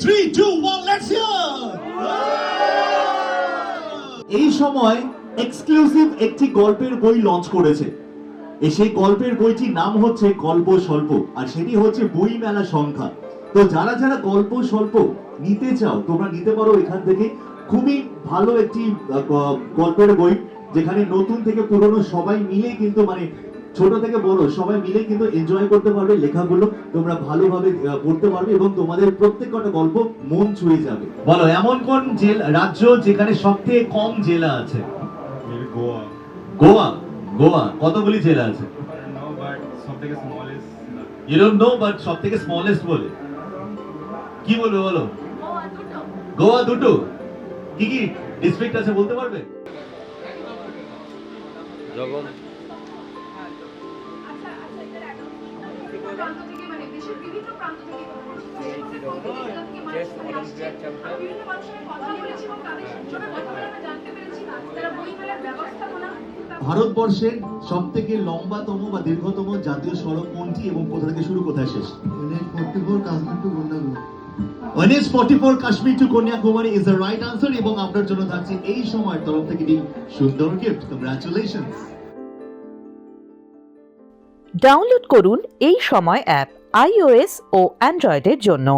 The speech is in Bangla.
3, 2, 1, let's hear! এই সময় এক্সক্লুসিভ একটি গল্পের বই লঞ্চ করেছে। সেই গল্পের বইটির নাম হচ্ছে গল্প স্বল্প, আর সেটি হচ্ছে বই মেলা সংখ্যা। তো যারা যারা গল্প স্বল্প নিতে চাও তোমরা নিতে পারো এখান থেকে। খুবই ভালো একটি গল্পের বই, যেখানে নতুন থেকে পুরনো সবাই মিলে কিন্তু মানে ছোট থেকে বড় সবাই মিলে কিন্তু এনজয় করতে পারবে। লেখাগুলো তোমরা ভালোভাবে পড়তে পারবে এবং তোমাদের প্রত্যেকটা গল্প মন ছুঁয়ে যাবে। বলো এমন কোন রাজ্য যেখানে সবথেকে কম জেলা আছে? গোয়া। গোয়া? গোয়া কতগুলি জেলা আছে? You don't know but সবথেকে স্মলেস্ট বলে কি বলবে বলো? গোয়া দুটো। কি কি ডিস্ট্রিক্ট আছে বলতে পারবে? জগন ভারতবর্ষের সব থেকে লম্বাতম বা দীর্ঘতম জাতীয় সড়ক কোনটি এবং কোথা থেকে শুরু কোথায় শেষ? NH44 Kashmir to Kanyakumari is the right answer এবং আপনার জন্য থাকছে এই সময়ের তরফ থেকে একটি সুন্দর গিফট। কংগ্রাচুলেশনস। ডাউনলোড করুন এই সময় অ্যাপ iOS ও অ্যান্ড্রয়েডের জন্য।